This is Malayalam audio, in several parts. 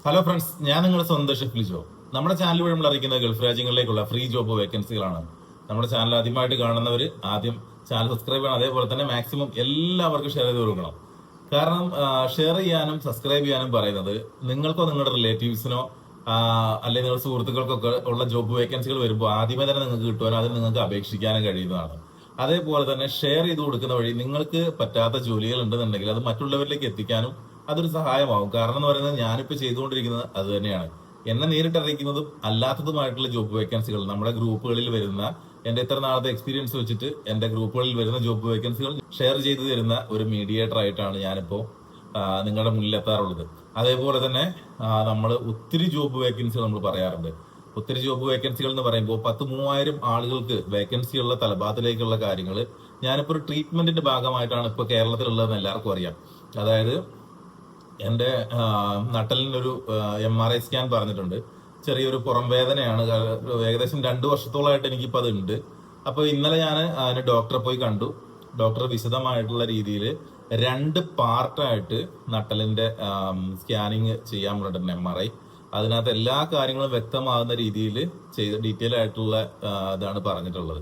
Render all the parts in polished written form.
ഹലോ ഫ്രണ്ട്സ്, ഞാൻ നിങ്ങളുടെ സ്വന്തം ഷെഫ് ലിജോ. നമ്മുടെ ചാനൽ വഴി നമ്മൾ അറിയിക്കുന്ന ഗൾഫ് രാജ്യങ്ങളിലേക്കുള്ള ഫ്രീ ജോബ് വേക്കൻസികളാണ്. നമ്മുടെ ചാനൽ ആദ്യമായിട്ട് കാണുന്നവർ ആദ്യം ചാനൽ സബ്സ്ക്രൈബ് ചെയ്യണം. അതേപോലെ തന്നെ മാക്സിമം എല്ലാവർക്കും ഷെയർ ചെയ്ത് കൊടുക്കണം. കാരണം ഷെയർ ചെയ്യാനും സബ്സ്ക്രൈബ് ചെയ്യാനും പറയുന്നത് നിങ്ങൾക്കോ നിങ്ങളുടെ റിലേറ്റീവ്സിനോ അല്ലെങ്കിൽ നിങ്ങളുടെ സുഹൃത്തുക്കൾക്കൊക്കെ ഉള്ള ജോബ് വേക്കൻസികൾ വരുമ്പോൾ ആദ്യമേ തന്നെ നിങ്ങൾക്ക് കിട്ടുവാനോ അതിന് നിങ്ങൾക്ക് അപേക്ഷിക്കാനും കഴിയുന്നതാണ്. അതേപോലെ തന്നെ ഷെയർ ചെയ്ത് കൊടുക്കുന്ന വഴി നിങ്ങൾക്ക് പറ്റാത്ത ജോലികൾ ഉണ്ടെന്നുണ്ടെങ്കിൽ അത് മറ്റുള്ളവരിലേക്ക് എത്തിക്കാനും അതൊരു സഹായമാവും. കാരണം എന്ന് പറയുന്നത് ഞാനിപ്പോൾ ചെയ്തുകൊണ്ടിരിക്കുന്നത് അത് തന്നെയാണ്. എന്നെ നേരിട്ട് അറിയിക്കുന്നതും അല്ലാത്തതുമായിട്ടുള്ള ജോബ് വേക്കൻസികൾ നമ്മുടെ ഗ്രൂപ്പുകളിൽ വരുന്ന എന്റെ ഇത്ര നാളത്തെ എക്സ്പീരിയൻസ് വെച്ചിട്ട് എന്റെ ഗ്രൂപ്പുകളിൽ വരുന്ന ജോബ് വേക്കൻസികൾ ഷെയർ ചെയ്തു തരുന്ന ഒരു മീഡിയേറ്റർ ആയിട്ടാണ് ഞാനിപ്പോ നിങ്ങളുടെ മുന്നിൽ എത്താറുള്ളത്. അതേപോലെ തന്നെ നമ്മൾ ഒത്തിരി ജോബ് വേക്കൻസികൾ നമ്മൾ പറയാറുണ്ട്. ഒത്തിരി ജോബ് വേക്കൻസികൾ എന്ന് പറയുമ്പോൾ 10,000-3000 ആളുകൾക്ക് വേക്കൻസിയുള്ള തലഭാഗത്തിലേക്കുള്ള കാര്യങ്ങൾ ഞാനിപ്പോൾ ഒരു ട്രീറ്റ്മെന്റിന്റെ ഭാഗമായിട്ടാണ് ഇപ്പോൾ കേരളത്തിലുള്ളതെന്ന് എല്ലാവർക്കും അറിയാം. അതായത് എന്റെ നട്ടലിനൊരു MRI സ്കാൻ പറഞ്ഞിട്ടുണ്ട്. ചെറിയൊരു പുറം വേദനയാണ്. ഏകദേശം 2 വർഷത്തോളമായിട്ട് എനിക്കിപ്പോൾ അത് ഉണ്ട്. അപ്പോൾ ഇന്നലെ ഞാൻ അതിന് ഡോക്ടറെ പോയി കണ്ടു. ഡോക്ടർ വിശദമായിട്ടുള്ള രീതിയിൽ 2 പാർട്ടായിട്ട് നട്ടലിന്റെ സ്കാനിങ് ചെയ്യാൻ പറഞ്ഞിട്ടുണ്ട്, MRI. അതിനകത്ത് എല്ലാ കാര്യങ്ങളും വ്യക്തമാകുന്ന രീതിയിൽ ഡീറ്റെയിൽ ആയിട്ടുള്ള ഇതാണ് പറഞ്ഞിട്ടുള്ളത്.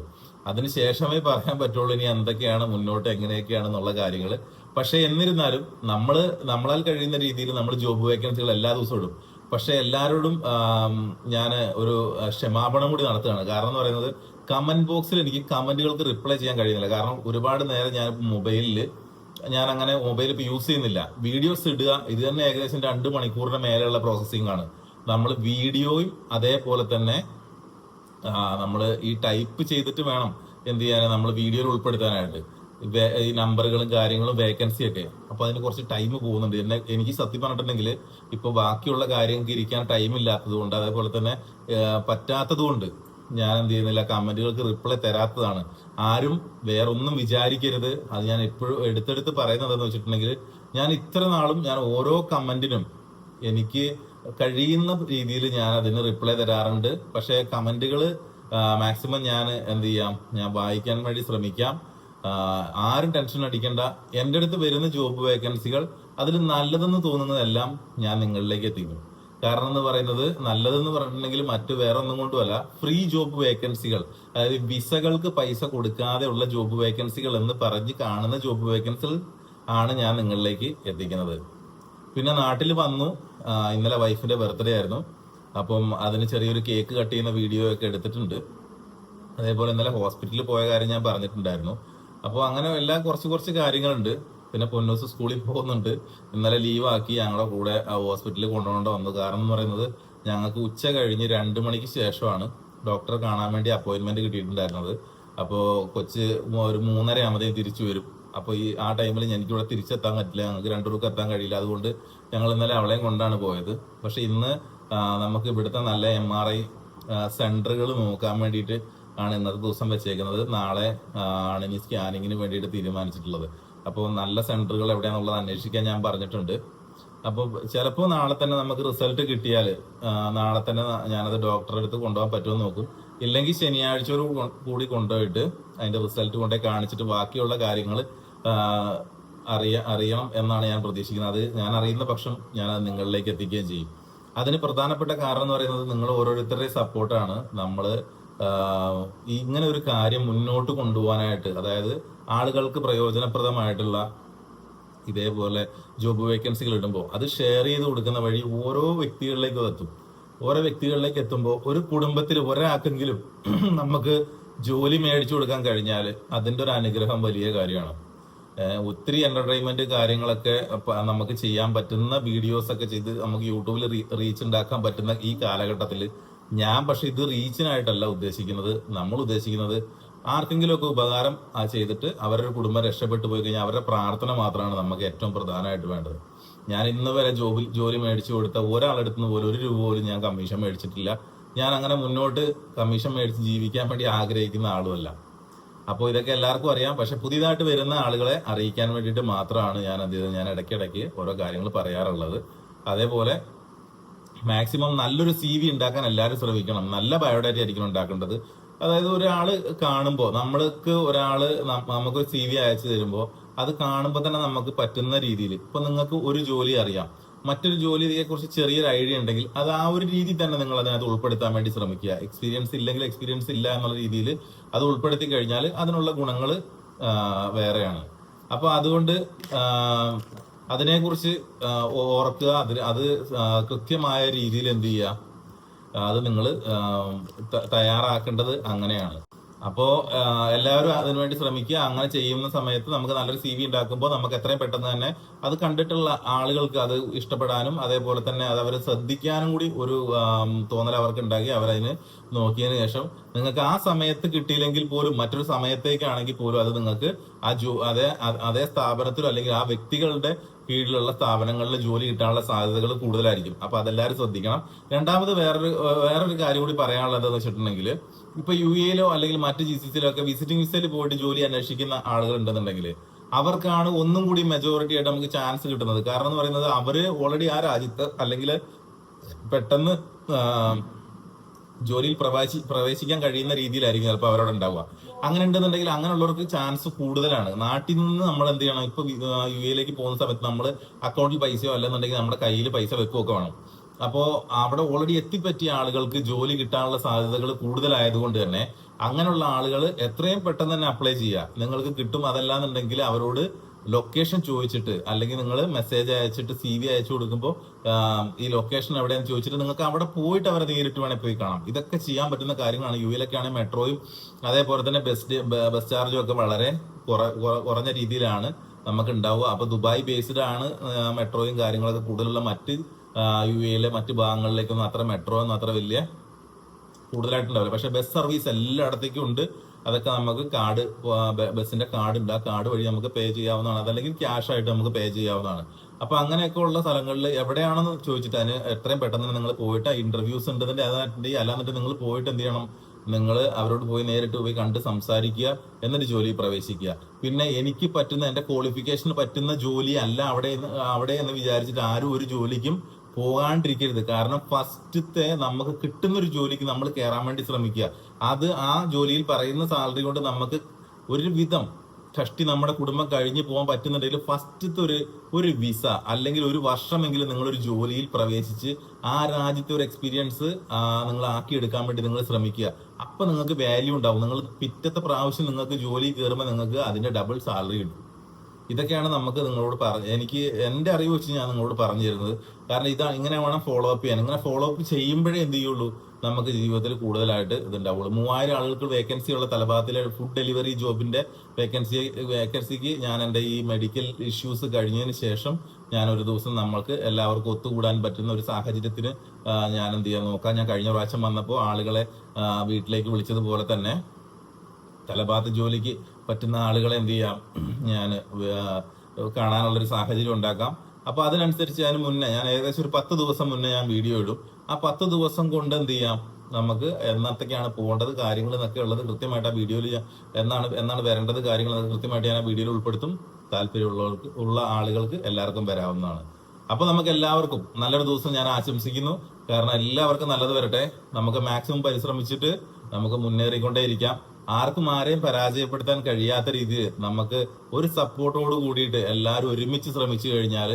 അതിനുശേഷമേ പറയാൻ പറ്റുള്ളൂ ഇനി എന്തൊക്കെയാണ് മുന്നോട്ട് എങ്ങനെയൊക്കെയാണെന്നുള്ള കാര്യങ്ങൾ. പക്ഷെ എന്നിരുന്നാലും നമ്മളാൽ കഴിയുന്ന രീതിയിൽ നമ്മൾ ജോബ് വേക്കൻസികൾ എല്ലാ ദിവസവും ഇടും. പക്ഷെ എല്ലാവരോടും ഞാൻ ഒരു ക്ഷമാപണം കൂടി നടത്തുകയാണ്. കാരണം എന്ന് പറയുന്നത് കമന്റ് ബോക്സിൽ എനിക്ക് കമന്റുകൾക്ക് റിപ്ലൈ ചെയ്യാൻ കഴിയുന്നില്ല. കാരണം ഒരുപാട് നേരം ഞാൻ അങ്ങനെ മൊബൈൽ ഇപ്പൊ യൂസ് ചെയ്യുന്നില്ല. വീഡിയോസ് ഇടുക ഇത് തന്നെ ഏകദേശം 2 മണിക്കൂറിന് മേലെയുള്ള പ്രോസസ്സിംഗ് ആണ്. നമ്മൾ വീഡിയോയും അതേപോലെ തന്നെ നമ്മൾ ഈ ടൈപ്പ് ചെയ്തിട്ട് വേണം എന്ത് ചെയ്യാൻ, നമ്മൾ വീഡിയോയിൽ ഉൾപ്പെടുത്താനായിട്ട് ഈ നമ്പറുകളും കാര്യങ്ങളും വേക്കൻസി ഒക്കെ. അപ്പൊ അതിന് കുറച്ച് ടൈം പോകുന്നുണ്ട്. എനിക്ക് സത്യം പറഞ്ഞിട്ടുണ്ടെങ്കിൽ ഇപ്പൊ ബാക്കിയുള്ള കാര്യങ്ങൾക്ക് ഇരിക്കാൻ ടൈം ഇല്ലാത്തത് കൊണ്ട്, അതേപോലെ തന്നെ പറ്റാത്തത് കൊണ്ട് ഞാൻ എന്ത് ചെയ്യുന്നില്ല, കമന്റുകൾക്ക് റിപ്ലൈ തരാത്തതാണ്. ആരും വേറൊന്നും വിചാരിക്കരുത്. അത് ഞാൻ എപ്പോഴും എടുത്തെടുത്ത് പറയുന്നത് എന്ന് വെച്ചിട്ടുണ്ടെങ്കിൽ ഞാൻ ഇത്ര നാളും ഞാൻ ഓരോ കമന്റിനും എനിക്ക് കഴിയുന്ന രീതിയിൽ ഞാൻ അതിന് റിപ്ലൈ തരാറുണ്ട്. പക്ഷെ കമന്റുകൾ മാക്സിമം ഞാൻ എന്ത് ചെയ്യാം, ഞാൻ വായിക്കാൻ വേണ്ടി ശ്രമിക്കാം. ആരും ടെൻഷൻ അടിക്കണ്ട. എൻ്റെ അടുത്ത് വരുന്ന ജോബ് വേക്കൻസികൾ അതിൽ നല്ലതെന്ന് തോന്നുന്നതെല്ലാം ഞാൻ നിങ്ങളിലേക്ക് എത്തിക്കും. കാരണം എന്ന് പറയുന്നത് നല്ലതെന്ന് പറഞ്ഞിട്ടുണ്ടെങ്കിൽ മറ്റു വേറെ ഒന്നും കൊണ്ടുമല്ല, ഫ്രീ ജോബ് വേക്കൻസികൾ, അതായത് വിസകൾക്ക് പൈസ കൊടുക്കാതെ ഉള്ള ജോബ് വേക്കൻസികൾ എന്ന് പറഞ്ഞ് കാണുന്ന ജോബ് വേക്കൻസികൾ ആണ് ഞാൻ നിങ്ങളിലേക്ക് എത്തിക്കുന്നത്. പിന്നെ നാട്ടിൽ വന്നു. ഇന്നലെ വൈഫിന്റെ ബർത്ത്ഡേ ആയിരുന്നു. അപ്പം അതിന് ചെറിയൊരു കേക്ക് കട്ട് ചെയ്യുന്ന വീഡിയോ ഒക്കെ എടുത്തിട്ടുണ്ട്. അതേപോലെ ഇന്നലെ ഹോസ്പിറ്റലിൽ പോയ കാര്യം ഞാൻ പറഞ്ഞിട്ടുണ്ടായിരുന്നു. അപ്പോൾ അങ്ങനെ എല്ലാം കുറച്ച് കാര്യങ്ങളുണ്ട്. പിന്നെ പൊന്നൂസ് സ്കൂളിൽ പോകുന്നുണ്ട്. ഇന്നലെ ലീവാക്കി ഞങ്ങളുടെ കൂടെ ഹോസ്പിറ്റലിൽ കൊണ്ടുപോകേണ്ട വന്നു. കാരണം എന്ന് പറയുന്നത് ഞങ്ങൾക്ക് ഉച്ച കഴിഞ്ഞ് 2 മണിക്ക് ശേഷമാണ് ഡോക്ടറെ കാണാൻ വേണ്ടി അപ്പോയിന്റ്മെന്റ് കിട്ടിയിട്ടുണ്ടായിരുന്നത്. അപ്പോൾ കൊച്ച് ഒരു 3:30 ആകുമ്പോഴത്തേക്കും തിരിച്ചു വരും. അപ്പോൾ ആ ടൈമിൽ എനിക്കിവിടെ തിരിച്ചെത്താൻ പറ്റില്ല, ഞങ്ങൾക്ക് രണ്ടുപേർക്കും എത്താൻ കഴിയില്ല. അതുകൊണ്ട് ഞങ്ങൾ ഇന്നലെ അവളെയും കൊണ്ടാണ് പോയത്. പക്ഷെ ഇന്ന് നമുക്ക് ഇവിടുത്തെ നല്ല MRI സെന്ററുകൾ നോക്കാൻ വേണ്ടിയിട്ട് ആണ് ഇന്നത്തെ ദിവസം വെച്ചേക്കുന്നത്. നാളെ ആണ് ഇനി സ്കാനിങ്ങിന് വേണ്ടിയിട്ട് തീരുമാനിച്ചിട്ടുള്ളത്. അപ്പോൾ നല്ല സെന്ററുകൾ എവിടെയാണെന്നുള്ളത് അന്വേഷിക്കാൻ ഞാൻ പറഞ്ഞിട്ടുണ്ട്. അപ്പോൾ ചിലപ്പോൾ നാളെ തന്നെ നമുക്ക് റിസൾട്ട് കിട്ടിയാൽ നാളെ തന്നെ ഞാനത് ഡോക്ടറെ അടുത്ത് കൊണ്ടുപോകാൻ പറ്റുമെന്ന് നോക്കും. ഇല്ലെങ്കിൽ ശനിയാഴ്ചയോട് കൂടി കൊണ്ടുപോയിട്ട് അതിന്റെ റിസൾട്ട് കൊണ്ടേ കാണിച്ചിട്ട് ബാക്കിയുള്ള കാര്യങ്ങൾ അറിയണം എന്നാണ് ഞാൻ പ്രതീക്ഷിക്കുന്നത്. അത് ഞാൻ അറിയുന്ന പക്ഷം ഞാൻ അത് നിങ്ങളിലേക്ക് എത്തിക്കുകയും ചെയ്യും. അതിന് പ്രധാനപ്പെട്ട കാരണം എന്ന് പറയുന്നത് നിങ്ങൾ ഓരോരുത്തരുടെയും സപ്പോർട്ടാണ്. നമ്മൾ ഇങ്ങനെ ഒരു കാര്യം മുന്നോട്ട് കൊണ്ടുപോകാനായിട്ട്, അതായത് ആളുകൾക്ക് പ്രയോജനപ്രദമായിട്ടുള്ള ഇതേപോലെ ജോബ് വേക്കൻസികൾ ഇടുമ്പോൾ അത് ഷെയർ ചെയ്ത് കൊടുക്കുന്ന വഴി ഓരോ വ്യക്തികളിലേക്ക് എത്തുമ്പോൾ ഒരു കുടുംബത്തിൽ ഒരാൾക്കെങ്കിലും നമുക്ക് ജോലി മേടിച്ചു കൊടുക്കാൻ കഴിഞ്ഞാൽ അതിന്റെ ഒരു അനുഗ്രഹം വലിയ കാര്യമാണ്. ഒത്തിരി എന്റർടൈൻമെന്റ് കാര്യങ്ങളൊക്കെ നമുക്ക് ചെയ്യാൻ പറ്റുന്ന വീഡിയോസ് ഒക്കെ ചെയ്ത് നമുക്ക് യൂട്യൂബിൽ റീച്ച് ഉണ്ടാക്കാൻ പറ്റുന്ന ഈ കാലഘട്ടത്തിൽ പക്ഷെ ഇത് റീച്ചിനായിട്ടല്ല ഉദ്ദേശിക്കുന്നത്. നമ്മൾ ഉദ്ദേശിക്കുന്നത് ആർക്കെങ്കിലും ഒക്കെ ഉപകാരം ചെയ്തിട്ട് അവരുടെ കുടുംബം രക്ഷപ്പെട്ടു പോയി കഴിഞ്ഞാൽ അവരുടെ പ്രാർത്ഥന മാത്രമാണ് നമുക്ക് ഏറ്റവും പ്രധാനമായിട്ട് വേണ്ടത്. ഞാൻ ഇന്ന് വരെ ജോലി മേടിച്ചു കൊടുത്ത ഒരാളെടുത്തുനിന്ന് പോലും 1 രൂപ പോലും ഞാൻ കമ്മീഷൻ മേടിച്ചിട്ടില്ല. ഞാൻ അങ്ങനെ മുന്നോട്ട് കമ്മീഷൻ മേടിച്ച് ജീവിക്കാൻ വേണ്ടി ആഗ്രഹിക്കുന്ന ആളുമല്ല. അപ്പോൾ ഇതൊക്കെ എല്ലാവർക്കും അറിയാം. പക്ഷെ പുതിയതായിട്ട് വരുന്ന ആളുകളെ അറിയിക്കാൻ വേണ്ടിയിട്ട് മാത്രമാണ് ഞാൻ ഇടയ്ക്കിടയ്ക്ക് ഓരോ കാര്യങ്ങൾ പറയാറുള്ളത്. അതേപോലെ മാക്സിമം നല്ലൊരു CV ഉണ്ടാക്കാൻ എല്ലാവരും ശ്രമിക്കണം. നല്ല ബയോഡാറ്റ ആയിരിക്കണം ഉണ്ടാക്കേണ്ടത്. അതായത് ഒരാള് കാണുമ്പോൾ നമുക്കൊരു CV അയച്ചു തരുമ്പോൾ അത് കാണുമ്പോൾ തന്നെ നമുക്ക് പറ്റുന്ന രീതിയിൽ, ഇപ്പൊ നിങ്ങൾക്ക് ഒരു ജോലി അറിയാം, മറ്റൊരു ജോലിയെ കുറിച്ച് ചെറിയൊരു ഐഡിയ ഉണ്ടെങ്കിൽ അത് ആ ഒരു രീതിയിൽ തന്നെ നിങ്ങൾ അതിനകത്ത് ഉൾപ്പെടുത്താൻ വേണ്ടി ശ്രമിക്കുക. എക്സ്പീരിയൻസ് ഇല്ലെങ്കിൽ എക്സ്പീരിയൻസ് ഇല്ല എന്നുള്ള രീതിയിൽ അത് ഉൾപ്പെടുത്തി കഴിഞ്ഞാൽ അതിനുള്ള ഗുണങ്ങൾ വേറെയാണ്. അപ്പൊ അതുകൊണ്ട് അതിനെക്കുറിച്ച് ഓർക്കുക. അത് കൃത്യമായ രീതിയിൽ എന്ത് ചെയ്യുക, അത് നിങ്ങൾ തയ്യാറാക്കേണ്ടത് അങ്ങനെയാണ്. അപ്പോ എല്ലാവരും അതിനുവേണ്ടി ശ്രമിക്കുക. അങ്ങനെ ചെയ്യുന്ന സമയത്ത് നമുക്ക് നല്ലൊരു CV ഉണ്ടാക്കുമ്പോൾ നമുക്ക് എത്രയും പെട്ടെന്ന് തന്നെ അത് കണ്ടിട്ടുള്ള ആളുകൾക്ക് അത് ഇഷ്ടപ്പെടാനും അതേപോലെ തന്നെ അത് അവർ ശ്രദ്ധിക്കാനും കൂടി ഒരു തോന്നൽ അവർക്ക് ഉണ്ടാക്കി അവരതിന് നോക്കിയതിന് ശേഷം നിങ്ങൾക്ക് ആ സമയത്ത് കിട്ടിയില്ലെങ്കിൽ പോലും മറ്റൊരു സമയത്തേക്കാണെങ്കിൽ പോലും അത് നിങ്ങൾക്ക് അതേ സ്ഥാപനത്തിലോ അല്ലെങ്കിൽ ആ വ്യക്തികളുടെ കീഴിലുള്ള സ്ഥാപനങ്ങളിൽ ജോലി കിട്ടാനുള്ള സാധ്യതകൾ കൂടുതലായിരിക്കും. അപ്പൊ അതെല്ലാവരും ശ്രദ്ധിക്കണം. രണ്ടാമത് വേറൊരു കാര്യം കൂടി പറയാനുള്ളത് എന്ന് വെച്ചിട്ടുണ്ടെങ്കിൽ, ഇപ്പൊ UAE അല്ലെങ്കിൽ മറ്റ് GCCയിലോ ഒക്കെ വിസിറ്റിംഗ് വിസയിൽ പോയിട്ട് ജോലി അന്വേഷിക്കുന്ന ആളുകൾ ഉണ്ടെന്നുണ്ടെങ്കിൽ അവർക്കാണ് ഒന്നും കൂടി മെജോറിറ്റി ആയിട്ട് നമുക്ക് ചാൻസ് കിട്ടുന്നത്. കാരണം എന്ന് പറയുന്നത് അവര് ഓൾറെഡി ആ രാജ്യത്ത് അല്ലെങ്കിൽ പെട്ടെന്ന് ജോലിയിൽ പ്രവേശിക്കാൻ കഴിയുന്ന രീതിയിലായിരിക്കും ചിലപ്പോൾ അവരോട് ഉണ്ടാവുക. അങ്ങനെ ഉണ്ടെന്നുണ്ടെങ്കിൽ അങ്ങനെയുള്ളവർക്ക് ചാൻസ് കൂടുതലാണ്. നാട്ടിൽ നിന്ന് നമ്മൾ എന്ത് ചെയ്യണം, ഇപ്പൊ UAE പോകുന്ന സമയത്ത് നമ്മൾ അക്കൗണ്ടിൽ പൈസയോ അല്ലെന്നുണ്ടെങ്കിൽ നമ്മുടെ കയ്യിൽ പൈസ വെക്കുകയൊക്കെ വേണം. അപ്പോ അവിടെ ഓൾറെഡി എത്തിപ്പറ്റിയ ആളുകൾക്ക് ജോലി കിട്ടാനുള്ള സാധ്യതകൾ കൂടുതലായതുകൊണ്ട് തന്നെ അങ്ങനെയുള്ള ആളുകൾ എത്രയും പെട്ടെന്ന് തന്നെ അപ്ലൈ ചെയ്യുക. നിങ്ങൾക്ക് കിട്ടും. അതല്ലാന്നുണ്ടെങ്കിൽ അവരോട് ലൊക്കേഷൻ ചോദിച്ചിട്ട് അല്ലെങ്കിൽ നിങ്ങൾ മെസ്സേജ് അയച്ചിട്ട് CV അയച്ചു കൊടുക്കുമ്പോൾ ഈ ലൊക്കേഷൻ എവിടെയാണെന്ന് ചോദിച്ചിട്ട് നിങ്ങൾക്ക് അവിടെ പോയിട്ട് അവരെ നേരിട്ട് വേണേൽ പോയി കാണാം. ഇതൊക്കെ ചെയ്യാൻ പറ്റുന്ന കാര്യങ്ങളാണ്. UAE ആണെങ്കിൽ മെട്രോയും അതേപോലെ തന്നെ ബസ് ചാർജും ഒക്കെ വളരെ കുറഞ്ഞ രീതിയിലാണ് നമുക്ക് ഉണ്ടാവുക. അപ്പൊ ദുബായ് ബേസ്ഡ് ആണ് മെട്രോയും കാര്യങ്ങളൊക്കെ കൂടുതലുള്ള മറ്റ് UAE മറ്റ് ഭാഗങ്ങളിലേക്കൊന്നും അത്ര മെട്രോ ഒന്നും അത്ര വലിയ കൂടുതലായിട്ടുണ്ടാവില്ല. പക്ഷെ ബസ് സർവീസ് എല്ലായിടത്തേക്കും ഉണ്ട്. അതൊക്കെ നമുക്ക് ബസ്സിന്റെ കാർഡ് ഉണ്ട്. ആ കാർഡ് വഴി നമുക്ക് പേ ചെയ്യാവുന്നതാണ്. അതല്ലെങ്കിൽ ക്യാഷ് ആയിട്ട് നമുക്ക് പേ ചെയ്യാവുന്നതാണ്. അപ്പൊ അങ്ങനെയൊക്കെ ഉള്ള സ്ഥലങ്ങളിൽ എവിടെയാണെന്ന് ചോദിച്ചിട്ട് അതിന് എത്രയും പെട്ടെന്ന് നിങ്ങൾ പോയിട്ട് ഇന്റർവ്യൂസ് ഉണ്ടെന്നുണ്ട് അല്ലാന്നിട്ട് നിങ്ങൾ പോയിട്ട് എന്ത് ചെയ്യണം, നിങ്ങൾ അവരോട് പോയി നേരിട്ട് പോയി കണ്ട് സംസാരിക്കുക, എന്നിട്ട് ജോലിയിൽ പ്രവേശിക്കുക. പിന്നെ എനിക്ക് പറ്റുന്ന എന്റെ ക്വാളിഫിക്കേഷന് പറ്റുന്ന ജോലി അല്ല അവിടെ എന്ന് വിചാരിച്ചിട്ട് ആരും ഒരു ജോലിക്കും പോകാണ്ടിരിക്കരുത്. കാരണം ഫസ്റ്റത്തെ നമുക്ക് കിട്ടുന്ന ഒരു ജോലിക്ക് നമ്മൾ കയറാൻ വേണ്ടി ശ്രമിക്കുക. അത് ആ ജോലിയിൽ പറയുന്ന സാലറി കൊണ്ട് നമുക്ക് ഒരുവിധം കഷ്ടി നമ്മുടെ കുടുംബം കഴിഞ്ഞ് പോകാൻ പറ്റുന്നുണ്ടെങ്കിൽ ഫസ്റ്റത്തെ ഒരു വിസ അല്ലെങ്കിൽ ഒരു വർഷമെങ്കിലും നിങ്ങളൊരു ജോലിയിൽ പ്രവേശിച്ച് ആ രാജ്യത്തെ ഒരു എക്സ്പീരിയൻസ് നിങ്ങൾ ആക്കിയെടുക്കാൻ വേണ്ടി നിങ്ങൾ ശ്രമിക്കുക. അപ്പൊ നിങ്ങൾക്ക് വാല്യൂ ഉണ്ടാവും. നിങ്ങൾ പിറ്റത്തെ പ്രാവശ്യം നിങ്ങൾക്ക് ജോലി കയറുമ്പോൾ നിങ്ങൾക്ക് അതിന്റെ ഡബിൾ സാലറി കിട്ടും. ഇതൊക്കെയാണ് നമുക്ക് നിങ്ങളോട് എനിക്ക് എന്റെ അറിവ് വെച്ച് ഞാൻ നിങ്ങളോട് പറഞ്ഞു തരുന്നത്. കാരണം ഇങ്ങനെ വേണം ഫോളോ അപ്പ് ചെയ്യാൻ. ഇങ്ങനെ ഫോളോ അപ്പ് ചെയ്യുമ്പോഴേ എന്ത് ചെയ്യുള്ളൂ, നമുക്ക് ജീവിതത്തിൽ കൂടുതലായിട്ട് ഇതുണ്ടാവുള്ളൂ. 3000 ആളുകൾക്ക് വേക്കൻസി ഉള്ള തലഭാഗത്തിലെ ഫുഡ് ഡെലിവറി ജോബിന്റെ വേക്കൻസിക്ക് ഞാൻ എന്റെ ഈ മെഡിക്കൽ ഇഷ്യൂസ് കഴിഞ്ഞതിന് ശേഷം ഞാൻ ഒരു ദിവസം നമ്മൾക്ക് എല്ലാവർക്കും ഒത്തുകൂടാൻ പറ്റുന്ന ഒരു സാഹചര്യത്തിന് ഞാൻ എന്ത് ചെയ്യാൻ നോക്കാം. ഞാൻ കഴിഞ്ഞ പ്രാവശ്യം വന്നപ്പോൾ ആളുകളെ വീട്ടിലേക്ക് വിളിച്ചതുപോലെ തന്നെ തലഭാഗത്ത് ജോലിക്ക് പറ്റുന്ന ആളുകളെ എന്ത് ചെയ്യാം, ഞാൻ കാണാനുള്ളൊരു സാഹചര്യം ഉണ്ടാക്കാം. അപ്പൊ അതിനനുസരിച്ച് ഞാൻ ഏകദേശം ഒരു 10 ദിവസം മുന്നേ ഞാൻ വീഡിയോ ഇടും. ആ 10 ദിവസം കൊണ്ട് എന്ത് ചെയ്യാം, നമുക്ക് എന്നത്തേക്കാണ് പോകേണ്ടത് കാര്യങ്ങൾ എന്നൊക്കെ ഉള്ളത് കൃത്യമായിട്ട് ആ വീഡിയോയിൽ എന്നാണ് വരേണ്ടത് കാര്യങ്ങൾ കൃത്യമായിട്ട് ഞാൻ ആ വീഡിയോയിൽ ഉൾപ്പെടുത്തും. താല്പര്യമുള്ള ആളുകൾക്ക് എല്ലാവർക്കും വരാവുന്നതാണ്. അപ്പൊ നമുക്ക് എല്ലാവർക്കും നല്ലൊരു ദിവസം ഞാൻ ആശംസിക്കുന്നു. കാരണം എല്ലാവർക്കും നല്ലത് വരട്ടെ. നമുക്ക് മാക്സിമം പരിശ്രമിച്ചിട്ട് നമുക്ക് മുന്നേറിക്കൊണ്ടേയിരിക്കാം. ആർക്കും ആരെയും പരാജയപ്പെടുത്താൻ കഴിയാത്ത രീതിയിൽ നമുക്ക് ഒരു സപ്പോർട്ടോട് കൂടിയിട്ട് എല്ലാവരും ഒരുമിച്ച് ശ്രമിച്ചു കഴിഞ്ഞാൽ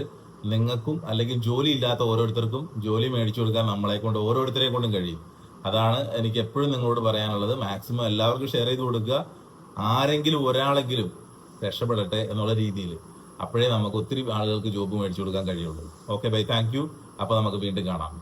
നിങ്ങൾക്കും അല്ലെങ്കിൽ ജോലി ഇല്ലാത്ത ഓരോരുത്തർക്കും ജോലി മേടിച്ചു കൊടുക്കാൻ നമ്മളെ കൊണ്ട് ഓരോരുത്തരെ കൊണ്ടും കഴിയും. അതാണ് എനിക്ക് എപ്പോഴും നിങ്ങളോട് പറയാനുള്ളത്. മാക്സിമം എല്ലാവർക്കും ഷെയർ ചെയ്ത് കൊടുക്കുക. ആരെങ്കിലും ഒരാളെങ്കിലും രക്ഷപ്പെടട്ടെ എന്നുള്ള രീതിയിൽ. അപ്പോഴേ നമുക്ക് ഒത്തിരി ആളുകൾക്ക് ജോബ് മേടിച്ചു കൊടുക്കാൻ കഴിയുള്ളൂ. Okay bye, thank you. അപ്പൊ നമുക്ക് വീണ്ടും കാണാം.